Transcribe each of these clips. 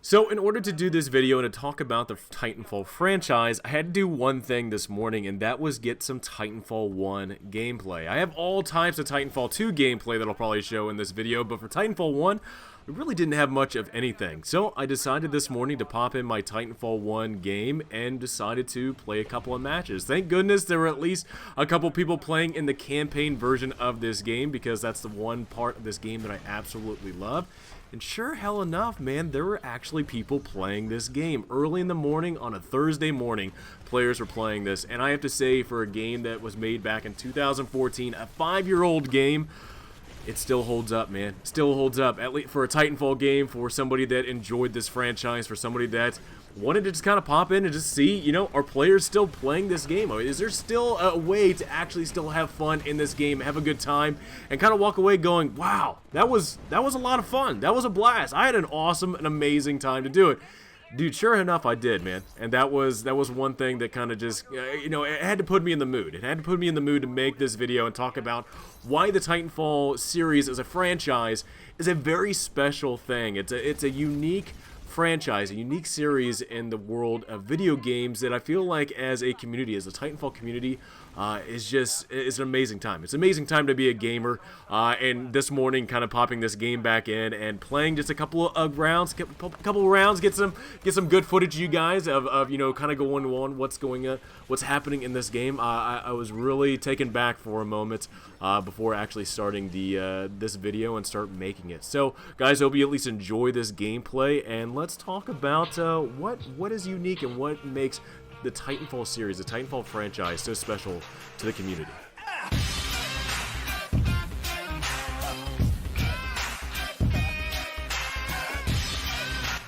So in order to do this video and to talk about the Titanfall franchise, I had to do one thing this morning, and that was get some Titanfall 1 gameplay. I have all types of Titanfall 2 gameplay that I'll probably show in this video, but for Titanfall 1, I really didn't have much of anything. So I decided this morning to pop in my Titanfall 1 game and decided to play a couple of matches. Thank goodness there were at least a couple people playing in the campaign version of this game, because that's the one part of this game that I absolutely love. And sure hell enough, man, there were actually people playing this game. Early in the morning, on a Thursday morning, players were playing this. And I have to say, for a game that was made back in 2014, a 5-year-old game, it still holds up, man. Still holds up. At least for a Titanfall game, for somebody that enjoyed this franchise, for somebody that wanted to just kind of pop in and just see, you know, are players still playing this game? Is there still a way to actually still have fun in this game, have a good time, and kind of walk away going, wow, that was a lot of fun. That was a blast. I had an awesome and amazing time to do it. Dude, sure enough, I did, man. And that was one thing that kind of just, you know, it had to put me in the mood. It had to put me in the mood to make this video and talk about why the Titanfall series as a franchise is a very special thing. It's a unique franchise, a unique series in the world of video games that I feel like as a community, as a Titanfall community, is an amazing time. It's an amazing time to be a gamer, and this morning kind of popping this game back in and playing just a couple of rounds, get some good footage of you guys of you know, kind of going on what's happening in this game. I was really taken back for a moment before actually starting this video and start making it. So guys, I hope you at least enjoy this gameplay, and let's talk about what is unique and what makes the Titanfall series, the Titanfall franchise, so special to the community.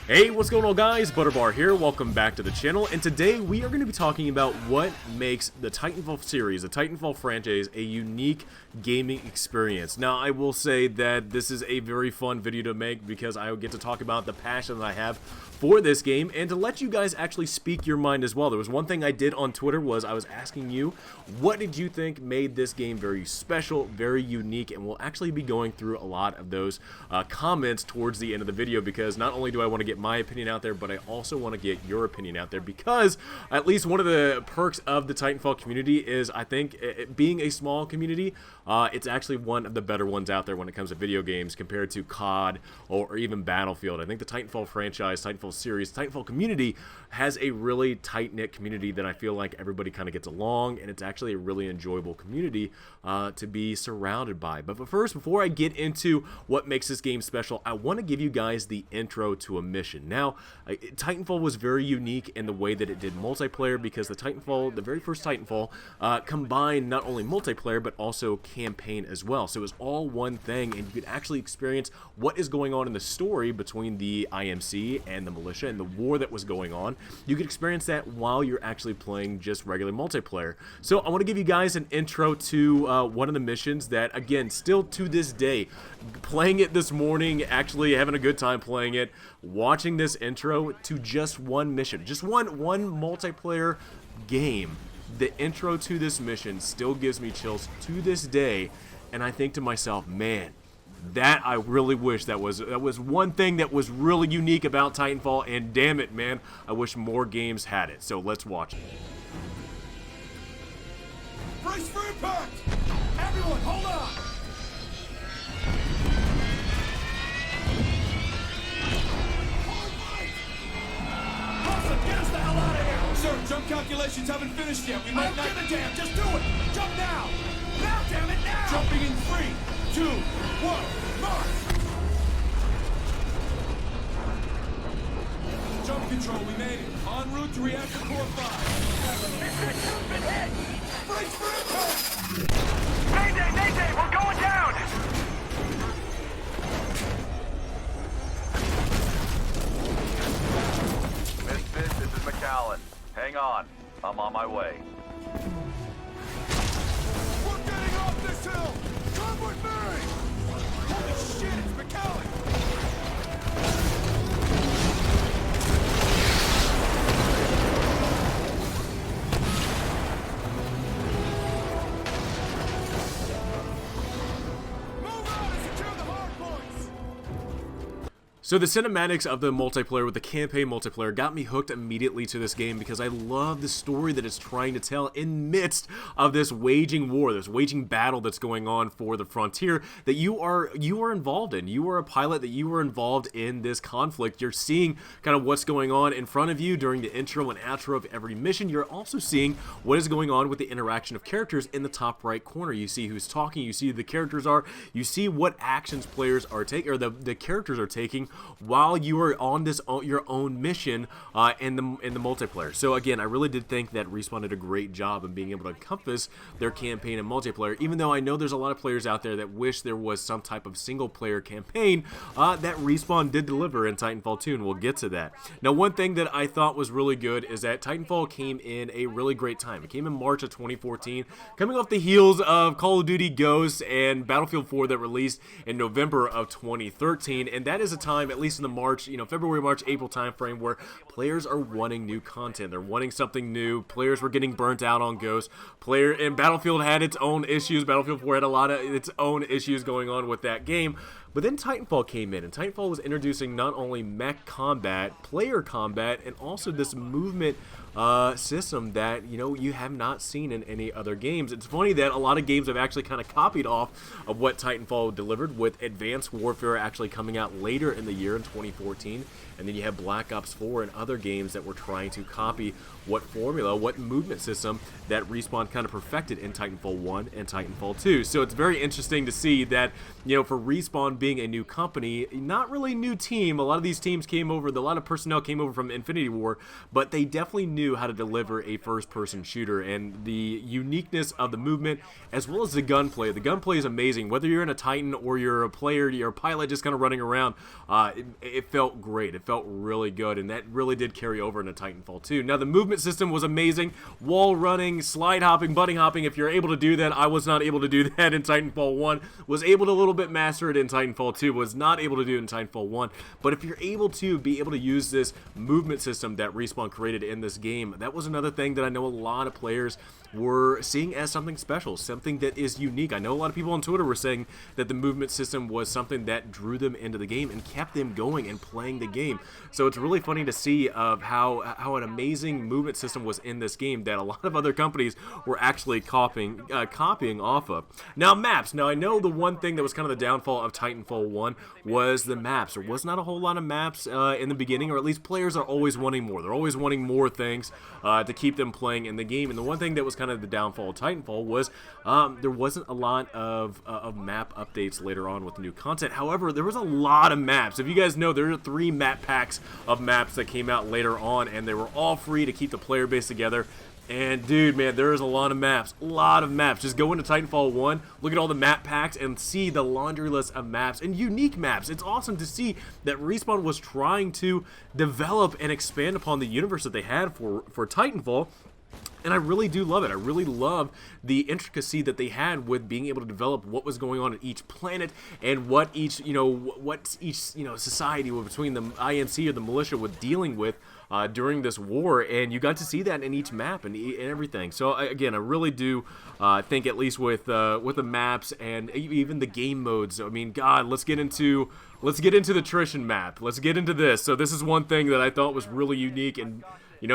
Hey, what's going on, guys? Butterbar here. Welcome back to the channel, and today we are going to be talking about what makes the Titanfall series, the Titanfall franchise, a unique gaming experience. Now, I will say that this is a very fun video to make because I will get to talk about the passion that I have for this game and to let you guys actually speak your mind as well. There was one thing I did on Twitter was I was asking you, what did you think made this game very special, very unique, and we'll actually be going through a lot of those comments towards the end of the video, because not only do I want to get my opinion out there, but I also want to get your opinion out there, because at least one of the perks of the Titanfall community is, I think, being a small community, it's actually one of the better ones out there when it comes to video games compared to COD or even Battlefield. I think the Titanfall franchise, Titanfall series, Titanfall community has a really tight-knit community that I feel like everybody kind of gets along, and it's actually a really enjoyable community to be surrounded by. But first, before I get into what makes this game special, I want to give you guys the intro to a mission. Now, Titanfall was very unique in the way that it did multiplayer, because the very first Titanfall, combined not only multiplayer but also campaign as well. So it was all one thing, and you could actually experience what is going on in the story between the IMC and the militia and the war that was going on. You could experience that while you're actually playing just regular multiplayer. So I want to give you guys an intro to one of the missions that, again, still to this day, playing it this morning, actually having a good time playing it, watching this intro to just one mission, just one multiplayer game. The intro to this mission still gives me chills to this day, and I think to myself, man, that I really wish that was one thing that was really unique about Titanfall, and damn it, man, I wish more games had it. So let's watch it. Brace for impact! Everyone, hold on! Get us the hell out of here! Sir, jump calculations haven't finished yet. We might not give a damn. Just do it! Jump now! Now, damn it, now! Jumping in 3, 2, 1, march! Jump control, we made it. En route to reactor core 5. Mission been hit! Brace for impact! Mayday, we're going down! This is McAllen. Hang on. I'm on my way. We're getting off this hill! Come with me! Holy shit, it's McAllen! So the cinematics of the multiplayer with the campaign multiplayer got me hooked immediately to this game because I love the story that it's trying to tell in midst of this waging war, this waging battle that's going on for the frontier that you are involved in. You are a pilot, that you are involved in this conflict. You're seeing kind of what's going on in front of you during the intro and outro of every mission. You're also seeing what is going on with the interaction of characters in the top right corner. You see who's talking, you see who the characters are, you see what actions players are taking, or the characters are taking while you are on this your own mission in the multiplayer. So again, I really did think that Respawn did a great job in being able to encompass their campaign and multiplayer, even though I know there's a lot of players out there that wish there was some type of single player campaign that Respawn did deliver in Titanfall 2, and we'll get to that. Now, one thing that I thought was really good is that Titanfall came in a really great time. It came in March of 2014, coming off the heels of Call of Duty Ghosts and Battlefield 4 that released in November of 2013, and that is a time, at least in the March, February, March, April timeframe, where players are wanting new content. They're wanting something new. Players were getting burnt out on Ghosts. And Battlefield had its own issues. Battlefield 4 had a lot of its own issues going on with that game. But then Titanfall came in, and Titanfall was introducing not only mech combat, player combat, and also this movement system that, you have not seen in any other games. It's funny that a lot of games have actually kind of copied off of what Titanfall delivered, with Advanced Warfare actually coming out later in the year in 2014, and then you have Black Ops 4 and other games that were trying to copy what formula, what movement system that Respawn kind of perfected in Titanfall 1 and Titanfall 2. So it's very interesting to see that, for Respawn being a new company, not really a new team, a lot of these teams came over, a lot of personnel came over from Infinity War, but they definitely knew how to deliver a first-person shooter, and the uniqueness of the movement as well as the gunplay. The gunplay is amazing. Whether you're in a Titan or you're a player, you're a pilot just kind of running around, it felt great. It felt really good, and that really did carry over into Titanfall 2. Now, the movement system was amazing. Wall running, slide hopping, bunny hopping. If you're able to do that, I was not able to do that in Titanfall 1. Was able to a little bit master it in Titanfall 2. Was not able to do it in Titanfall 1. But if you're able to use this movement system that Respawn created in this game, that was another thing that I know a lot of players were seeing as something special, something that is unique. I know a lot of people on Twitter were saying that the movement system was something that drew them into the game and kept them going and playing the game. So it's really funny to see of how an amazing movement system was in this game that a lot of other companies were actually copying off of. Now, maps. Now, I know the one thing that was kind of the downfall of Titanfall 1 was the maps. There was not a whole lot of maps in the beginning, or at least players are always wanting more. They're always wanting more things to keep them playing in the game. And the one thing that was kind of the downfall of Titanfall was there wasn't a lot of map updates later on with new content. However, there was a lot of maps. If you guys know, there are 3 map packs of maps that came out later on, and they were all free to keep the player base together. And dude, man, there is a lot of maps. Just go into Titanfall 1, look at all the map packs, and see the laundry list of maps and unique maps. It's awesome to see that Respawn was trying to develop and expand upon the universe that they had for Titanfall. And I really do love it. I really love the intricacy that they had with being able to develop what was going on at each planet and what each society between the IMC or the militia was dealing with during this war, and you got to see that in each map and everything. So again, I really do think, at least with the maps and even the game modes. I mean, God, let's get into the attrition map. Let's get into this. So this is one thing that I thought was really unique, and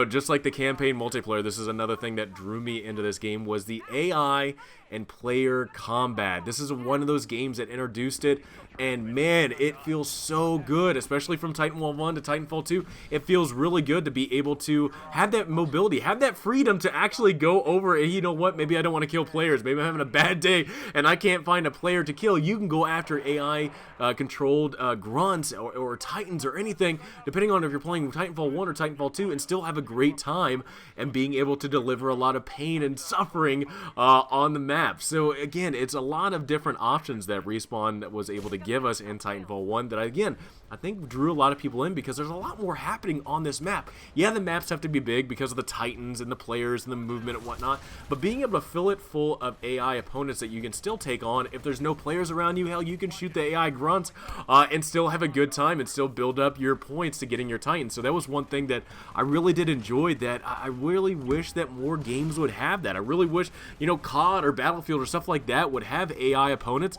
just like the campaign multiplayer, this is another thing that drew me into this game, was the AI and player combat. This is one of those games that introduced it, and man, it feels so good, especially from Titanfall 1 to Titanfall 2. It feels really good to be able to have that mobility, have that freedom to actually go over, and you know what, maybe I don't want to kill players, maybe I'm having a bad day and I can't find a player to kill. You can go after AI controlled grunts or Titans or anything, depending on if you're playing Titanfall 1 or Titanfall 2, and still have a great time and being able to deliver a lot of pain and suffering on the map. So again, it's a lot of different options that Respawn was able to give us in Titanfall 1 that, again, I think drew a lot of people in, because there's a lot more happening on this map. Yeah, the maps have to be big because of the Titans and the players and the movement and whatnot, but being able to fill it full of AI opponents that you can still take on, if there's no players around you, hell, you can shoot the AI grunts and still have a good time and still build up your points to getting your Titans. So that was one thing that I really did enjoy, that I really wish that more games would have that. I really wish, COD or Battlefield or stuff like that would have AI opponents,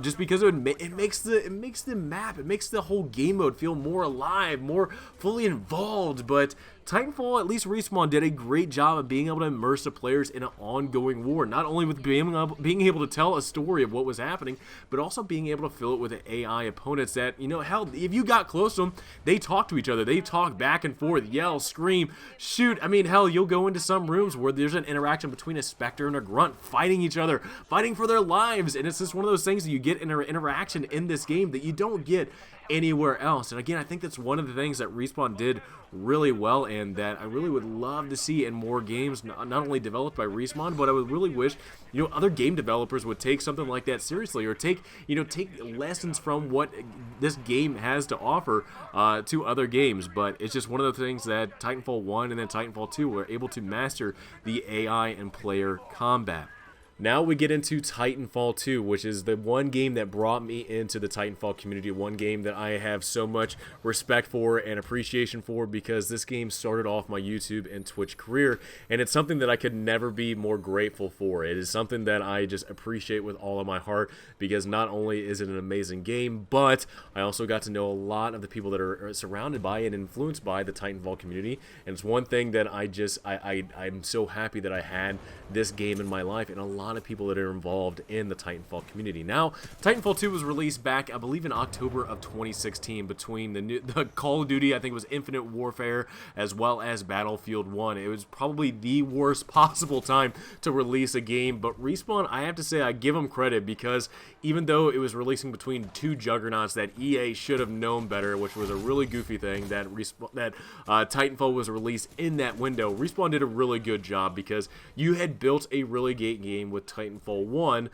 just because it makes the map, it makes the whole whole game mode feel more alive, more fully involved. But Titanfall, at least Respawn, did a great job of being able to immerse the players in an ongoing war, not only with being able to tell a story of what was happening, but also being able to fill it with AI opponents that, you know, hell, if you got close to them, they talk to each other, they talk back and forth, yell, scream, shoot. I mean, hell, you'll go into some rooms where there's an interaction between a Spectre and a Grunt fighting each other, fighting for their lives, and it's just one of those things that you get in an interaction in this game that you don't get anywhere else. And again, I think that's one of the things that Respawn did really well, and that I really would love to see in more games, not only developed by Respawn, but I would really wish, you know, other game developers would take something like that seriously, or take lessons from what this game has to offer to other games. But it's just one of the things that Titanfall 1 and then Titanfall 2 were able to master, the AI and player combat. Now we get into Titanfall 2, which is the one game that brought me into the Titanfall community, one game that I have so much respect for and appreciation for, because this game started off my YouTube and Twitch career, and it's something that I could never be more grateful for. It is something that I just appreciate with all of my heart, because not only is it an amazing game, but I also got to know a lot of the people that are surrounded by and influenced by the Titanfall community, and it's one thing that I'm so happy that I had this game in my life, and a lot of people that are involved in the Titanfall community. Now, Titanfall 2 was released back, I believe, in October of 2016 between the Call of Duty, I think it was Infinite Warfare, as well as Battlefield 1. It was probably the worst possible time to release a game, but Respawn, I have to say, I give them credit, because even though it was releasing between two juggernauts that EA should have known better, which was a really goofy thing, that Titanfall was released in that window, Respawn did a really good job, because you had built a really great game with Titanfall 1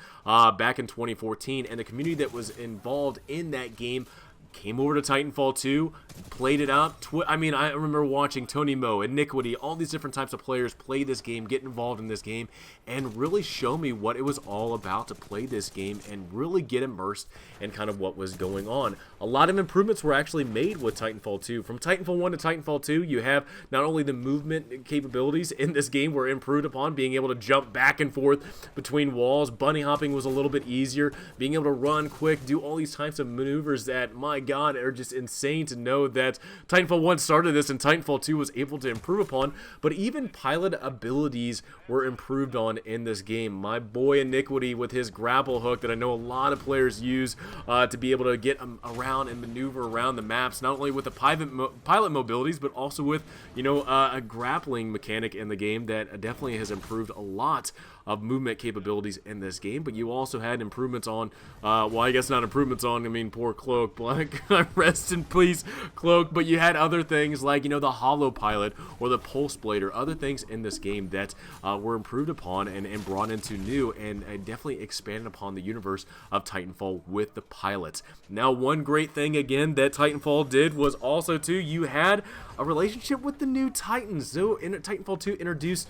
back in 2014, and the community that was involved in that game came over to Titanfall 2, played it up. I mean, I remember watching Tony Mo, Iniquity, all these different types of players play this game, get involved in this game, and really show me what it was all about to play this game and really get immersed in kind of what was going on. A lot of improvements were actually made with Titanfall 2. From Titanfall 1 to Titanfall 2, you have not only the movement capabilities in this game were improved upon, being able to jump back and forth between walls, bunny hopping was a little bit easier, being able to run quick, do all these types of maneuvers that, my God, are just insane to know that Titanfall 1 started this and Titanfall 2 was able to improve upon. But even pilot abilities were improved on in this game. My boy Iniquity with his grapple hook that I know a lot of players use to be able to get around and maneuver around the maps, not only with the pilot mobilities, but also with, you know, a grappling mechanic in the game that definitely has improved a lot of movement capabilities in this game. But you also had improvements on, well, I guess not improvements on, I mean, poor Cloak, Black, rest in peace, Cloak, but you had other things like, you know, the Hollow Pilot or the Pulse Blade or other things in this game that were improved upon and brought into new, and definitely expanded upon the universe of Titanfall with the pilots. Now, one great thing, again, that Titanfall did was also, too, you had a relationship with the new Titans. So Titanfall 2 introduced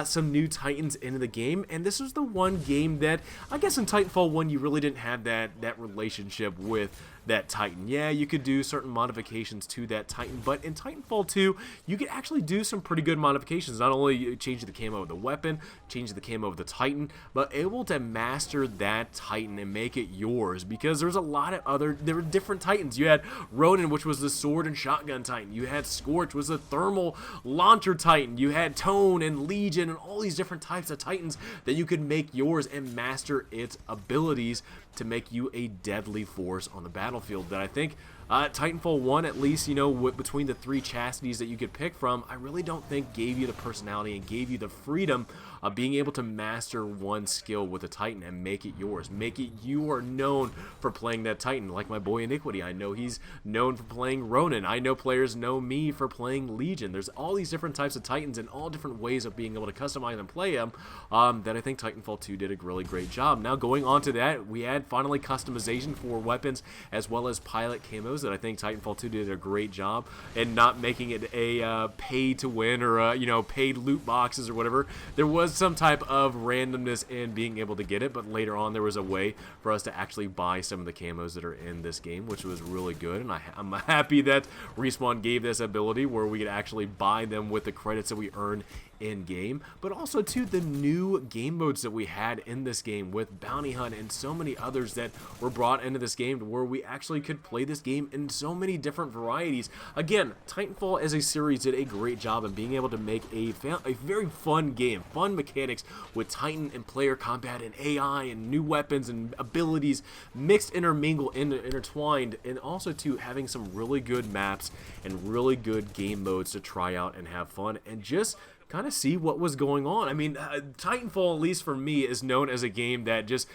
some new Titans into the game, and this was the one game that, I guess in Titanfall 1, you really didn't have that relationship with that Titan. Yeah, you could do certain modifications to that Titan, but in Titanfall 2, you could actually do some pretty good modifications. Not only change the camo of the weapon, change the camo of the Titan, but able to master that Titan and make it yours, because there was a lot of there were different Titans. You had Ronin, which was the sword and shotgun Titan. You had Scorch, which was the thermal launcher Titan. You had Tone and Legion and all these different types of Titans that you could make yours and master its abilities to make you a deadly force on the battlefield. That I think Titanfall 1, at least, you know, between the three chastities that you could pick from, I really don't think gave you the personality and gave you the freedom of being able to master one skill with a Titan and make it yours. Make it you are known for playing that Titan. Like my boy Iniquity, I know he's known for playing Ronin. I know players know me for playing Legion. There's all these different types of Titans and all different ways of being able to customize and play them that I think Titanfall 2 did a really great job. Now, going on to that, we had finally customization for weapons as well as pilot camos that I think Titanfall 2 did a great job, and not making it a pay to win or you know, paid loot boxes or whatever. There was some type of randomness in being able to get it, but later on there was a way for us to actually buy some of the camos that are in this game, which was really good, and I'm happy that Respawn gave this ability where we could actually buy them with the credits that we earned in game, but also to the new game modes that we had in this game with Bounty Hunt and so many others that were brought into this game to where we actually could play this game in so many different varieties. Again, Titanfall as a series did a great job of being able to make a very fun game, fun mechanics with Titan and player combat and AI and new weapons and abilities mixed, intertwined, and also to having some really good maps and really good game modes to try out and have fun and just kind of see what was going on. I mean, Titanfall, at least for me, is known as a game that just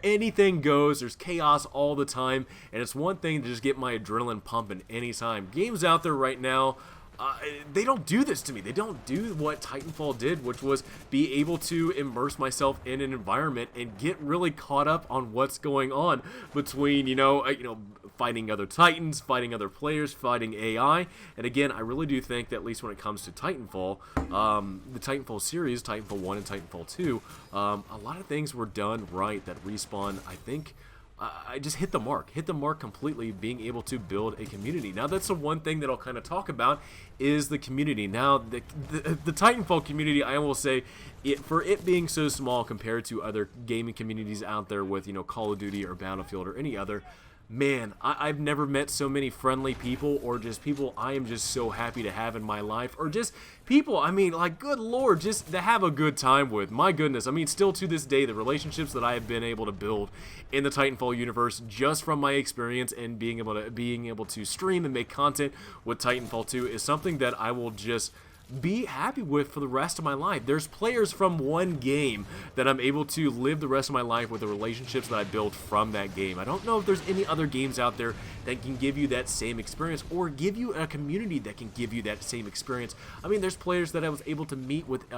anything goes. There's chaos all the time, and it's one thing to just get my adrenaline pumping anytime. Games out there right now, they don't do this to me. They don't do what Titanfall did, which was be able to immerse myself in an environment and get really caught up on what's going on between, fighting other Titans, fighting other players, fighting AI. And again, I really do think that at least when it comes to Titanfall, the Titanfall series, Titanfall 1 and Titanfall 2, a lot of things were done right that Respawn, I think, I just hit the mark completely, being able to build a community. Now, that's the one thing that I'll kind of talk about is the community. Now, the Titanfall community, I will say, for it being so small compared to other gaming communities out there with, Call of Duty or Battlefield or any other, man, I've never met so many friendly people, or just people I am just so happy to have in my life, or just people, I mean, like, good lord, just to have a good time with. My goodness, I mean, still to this day, the relationships that I have been able to build in the Titanfall universe just from my experience and being able to stream and make content with Titanfall 2 is something that I will just be happy with for the rest of my life. There's players from one game that I'm able to live the rest of my life with the relationships that I built from that game. I don't know if there's any other games out there that can give you that same experience, or give you a community that can give you that same experience. I mean, there's players that I was able to meet with,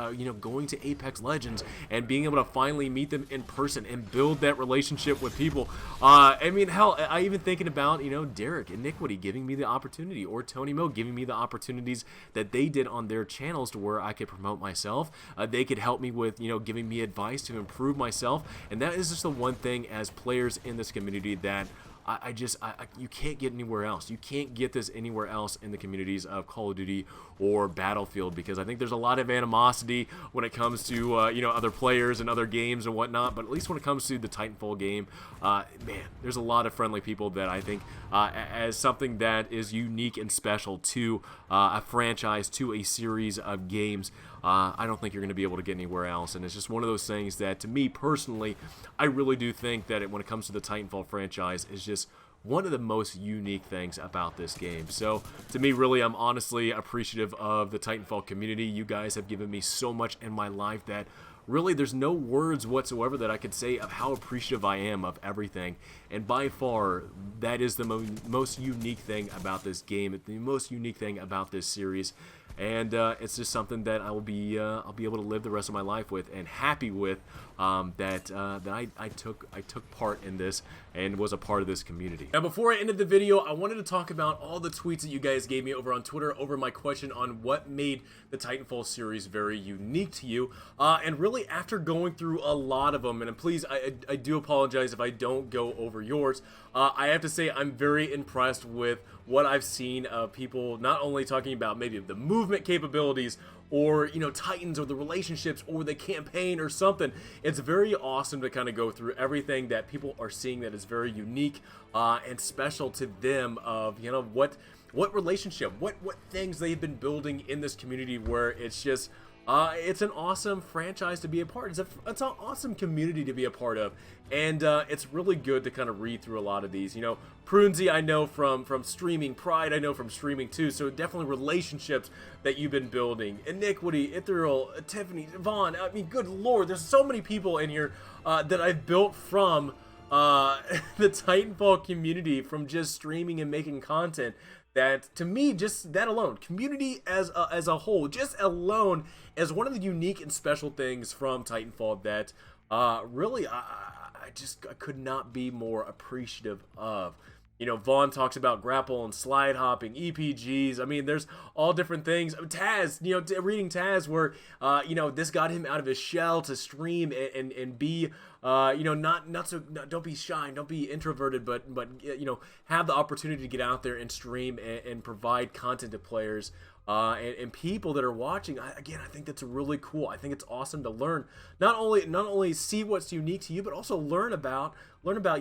going to Apex Legends and being able to finally meet them in person and build that relationship with people. I mean, hell, I even thinking about, Derek, Iniquity giving me the opportunity, or Tony Mo giving me the opportunities that they did on their channels to where I could promote myself. They could help me with, giving me advice to improve myself. And that is just the one thing as players in this community that you can't get anywhere else. You can't get this anywhere else in the communities of Call of Duty or Battlefield, because I think there's a lot of animosity when it comes to other players and other games and whatnot. But at least when it comes to the Titanfall game, man, there's a lot of friendly people that I think as something that is unique and special to a franchise, to a series of games. I don't think you're going to be able to get anywhere else, and it's just one of those things that, to me personally, I really do think that when it comes to the Titanfall franchise, is just one of the most unique things about this game. So, to me, really, I'm honestly appreciative of the Titanfall community. You guys have given me so much in my life that really there's no words whatsoever that I could say of how appreciative I am of everything. And by far, that is the most unique thing about this game, the most unique thing about this series. And it's just something that I'll be able to live the rest of my life with, and happy with, that I took part in this and was a part of this community. Now, before I ended the video, I wanted to talk about all the tweets that you guys gave me over on Twitter over my question on what made the Titanfall series very unique to you. And really, after going through a lot of them, and please, I do apologize if I don't go over yours. I have to say I'm very impressed with what I've seen of people not only talking about maybe the movement capabilities, or Titans, or the relationships, or the campaign, or something. It's very awesome to kind of go through everything that people are seeing that is very unique and special to them, of what relationship, what things they've been building in this community, where it's just it's an awesome franchise to be a part of. It's an awesome community to be a part of, and it's really good to kind of read through a lot of these. Prunesy, I know from streaming. Pride, I know from streaming too. So definitely relationships that you've been building. Iniquity, Ethereal, Tiffany, Vaughn. I mean, good lord, there's so many people in here that I've built from the Titanfall community, from just streaming and making content. That, to me, just that alone, community as a whole, just alone, is one of the unique and special things from Titanfall that really I could not be more appreciative of. Vaughn talks about grapple and slide hopping, EPGs. I mean, there's all different things. Taz, reading Taz, where, this got him out of his shell to stream and be you know, don't be shy, don't be introverted, but you know, have the opportunity to get out there and stream and provide content to players. And people that are watching, again, I think that's really cool. I think it's awesome to learn, not only see what's unique to you, but also learn about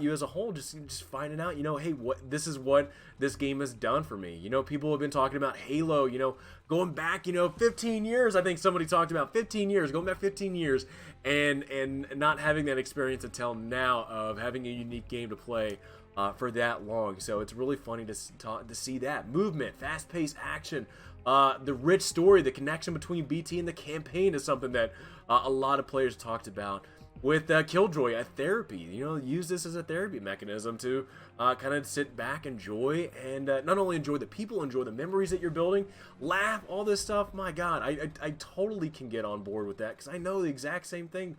you as a whole. Just finding out, you know, hey, this is what this game has done for me. You know, people have been talking about Halo, you know, going back, you know, 15 years. I think somebody talked about 15 years, going back 15 years, and not having that experience until now of having a unique game to play for that long. So it's really funny to see that movement, fast-paced action. The rich story, the connection between BT and the campaign is something that a lot of players talked about. With Killjoy, a therapy, you know, use this as a therapy mechanism to kind of sit back, enjoy, and not only enjoy the people, enjoy the memories that you're building, laugh, all this stuff. My God, I totally can get on board with that because I know the exact same thing.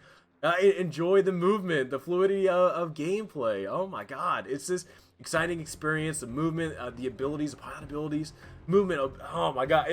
Enjoy the movement, the fluidity of gameplay. Oh my God, it's this exciting experience, the movement, the abilities, the pilot abilities, movement. Oh my God,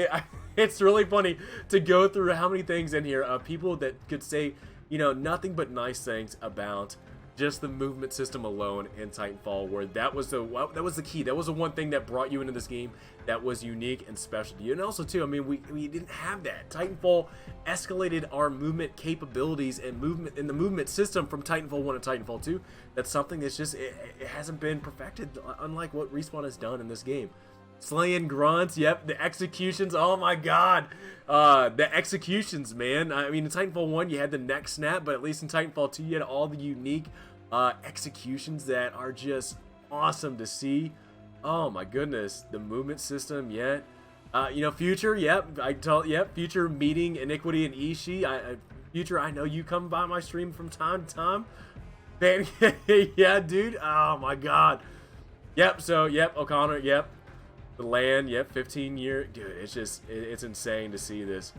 it's really funny to go through how many things in here. People that could say, you know, nothing but nice things about just the movement system alone in Titanfall, where that was the key. That was the one thing that brought you into this game that was unique and special to you. And also too, I mean, we didn't have that. Titanfall escalated our movement capabilities and movement in the movement system from Titanfall 1 to Titanfall 2. That's something that's just it hasn't been perfected, unlike what Respawn has done in this game. Slaying grunts, yep, the executions, oh my God, the executions, man. I mean, in Titanfall 1, you had the neck snap, but at least in Titanfall 2, you had all the unique executions that are just awesome to see. Oh my goodness, the movement system, yet. You know, Future, yep, Future meeting Iniquity and Ishii. Future, I know you come by my stream from time to time. Man, yeah, dude, oh my God. Yep, so, yep, O'Connor, yep. The land, yep, 15-year, dude, it's just, it's insane to see this.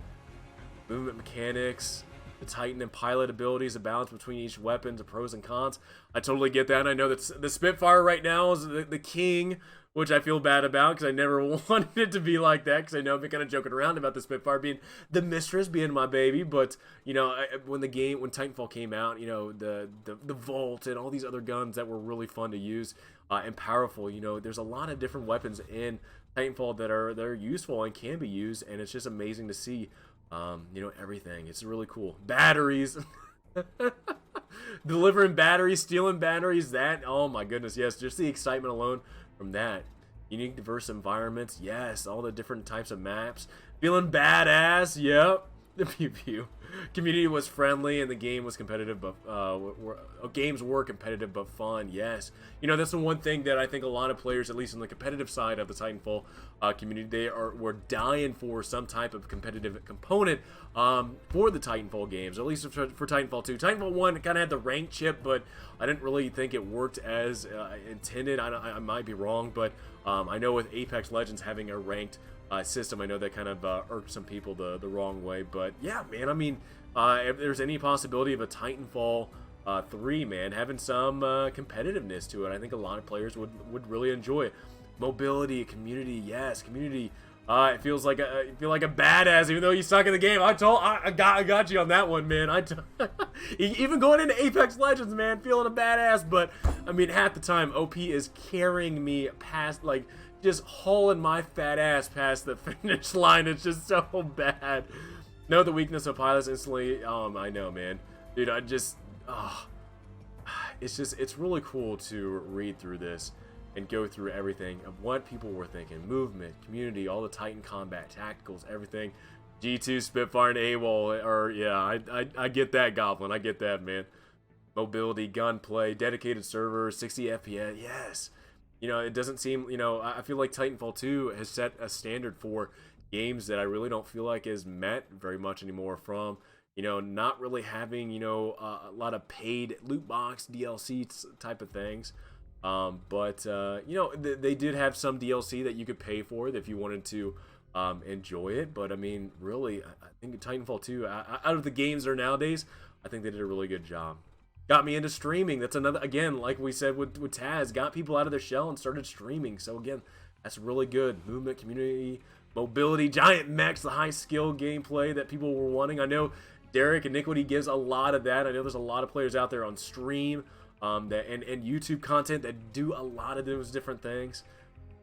Movement mechanics, the Titan and pilot abilities, the balance between each weapon, the pros and cons. I totally get that. I know that the Spitfire right now is the king, which I feel bad about because I never wanted it to be like that, because I know I've been kind of joking around about the Spitfire being the mistress, being my baby. But, you know, when Titanfall came out, you know, the Vault and all these other guns that were really fun to use and powerful, you know, there's a lot of different weapons in Titanfall that are useful and can be used, and it's just amazing to see, you know, everything. It's really cool. Batteries. Delivering batteries, stealing batteries, that, oh my goodness, yes, just the excitement alone from that. Unique, diverse environments, yes, all the different types of maps. Feeling badass, yep. The pew pew. Community was friendly and the game was competitive, but games were competitive but fun. Yes, you know, that's the one thing that I think a lot of players, at least on the competitive side of the Titanfall community, were dying for some type of competitive component for the Titanfall games, or at least for Titanfall 2. Titanfall 1 kind of had the rank chip, but I didn't really think it worked as intended. I might be wrong, but I know with Apex Legends having a ranked system, I know that kind of irked some people the wrong way. But yeah, man, I mean, if there's any possibility of a Titanfall 3, man, having some competitiveness to it, I think a lot of players would really enjoy it. Mobility, community, yes, community. It feels like you feel like a badass, even though you suck in the game. I got you on that one, man. Even going into Apex Legends, man, feeling a badass. But I mean, half the time, OP is carrying me past, like, just hauling my fat ass past the finish line. It's just so bad. Know the weakness of pilots instantly. I know, man. Dude, it's really cool to read through this and go through everything of what people were thinking. Movement, community, all the Titan combat, tacticals, everything. G2, Spitfire, and AWOL, or yeah, I get that, Goblin. I get that, man. Mobility, gunplay, dedicated servers, 60 FPS, yes. You know, it doesn't seem, you know, I feel like Titanfall 2 has set a standard for games that I really don't feel like is met very much anymore, from, you know, not really having, you know, a lot of paid loot box DLC type of things. But you know, they did have some DLC that you could pay for if you wanted to enjoy it. But I mean, really, I think Titanfall 2, out of the games that are nowadays, I think they did a really good job. Got me into streaming. That's another, again, like we said with Taz, got people out of their shell and started streaming. So again, that's really good. Movement, community, mobility, giant mechs, the high skill gameplay that people were wanting. I know Derek Iniquity gives a lot of that. I know there's a lot of players out there on stream that and YouTube content that do a lot of those different things.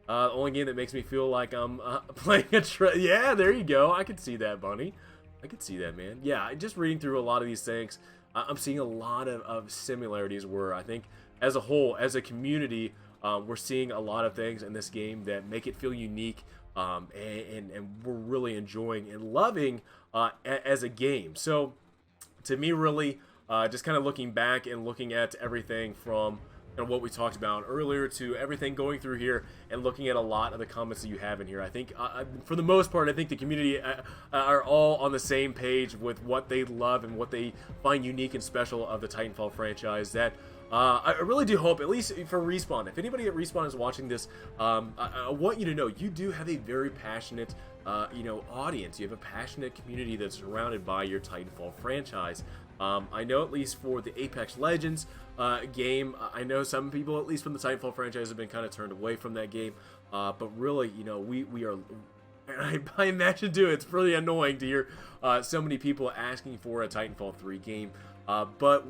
The only game that makes me feel like I'm playing a yeah, there you go. I could see that, Bunny. I could see that, man. Yeah, just reading through a lot of these things, I'm seeing a lot of similarities where I think as a whole, as a community, we're seeing a lot of things in this game that make it feel unique, and we're really enjoying and loving as a game. So to me, really, just kind of looking back and looking at everything from what we talked about earlier to everything going through here and looking at a lot of the comments that you have in here, I think for the most part, I think the community are all on the same page with what they love and what they find unique and special of the Titanfall franchise. That I really do hope, at least for Respawn, if anybody at Respawn is watching this, I want you to know you do have a very passionate audience. You have a passionate community that's surrounded by your Titanfall franchise. I know at least for the Apex Legends game, I know some people, at least from the Titanfall franchise, have been kind of turned away from that game. But really, we are, and I imagine too, it's really annoying to hear so many people asking for a Titanfall 3 game. But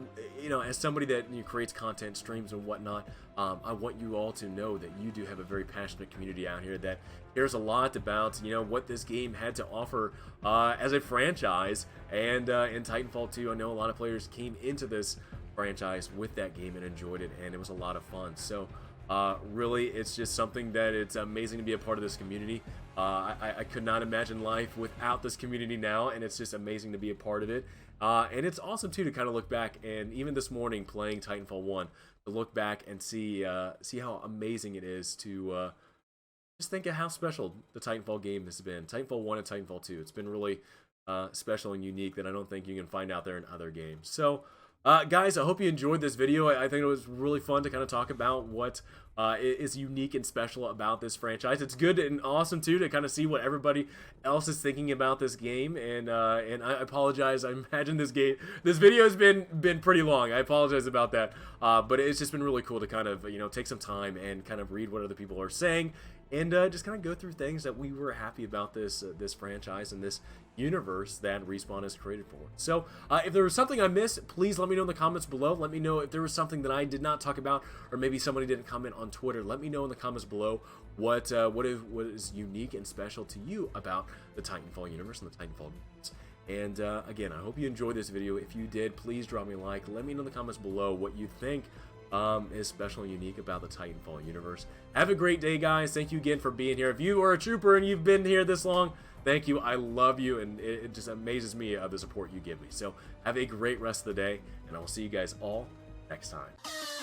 as somebody that creates content, streams and whatnot, I want you all to know that you do have a very passionate community out here that cares a lot about what this game had to offer as a franchise. And in Titanfall 2, I know a lot of players came into this franchise with that game and enjoyed it, and it was a lot of fun. So really, it's just something that it's amazing to be a part of this community. I could not imagine life without this community now, and it's just amazing to be a part of it. And it's awesome too to kind of look back, and even this morning playing Titanfall 1, to look back and see how amazing it is to just think of how special the Titanfall game has been. Titanfall 1 and Titanfall 2. It's been really special and unique that I don't think you can find out there in other games. So guys, I hope you enjoyed this video. I think it was really fun to kind of talk about what is unique and special about this franchise. It's good and awesome too to kind of see what everybody else is thinking about this game. And I apologize. I imagine this video has been pretty long. I apologize about that. But it's just been really cool to kind of take some time and kind of read what other people are saying, and just kind of go through things that we were happy about this franchise and this universe that Respawn has created for it. So if there was something I missed, please let me know in the comments below. Let me know if there was something that I did not talk about, or maybe somebody didn't comment on Twitter. Let me know in the comments below what is unique and special to you about the Titanfall universe and the Titanfall games. And again, I hope you enjoyed this video. If you did, please drop me a like. Let me know in the comments below what you think is special and unique about the Titanfall universe. Have a great day, guys. Thank you again for being here. If you are a trooper and you've been here this long, thank you. I love you, and it just amazes me the support you give me. So have a great rest of the day, and I will see you guys all next time.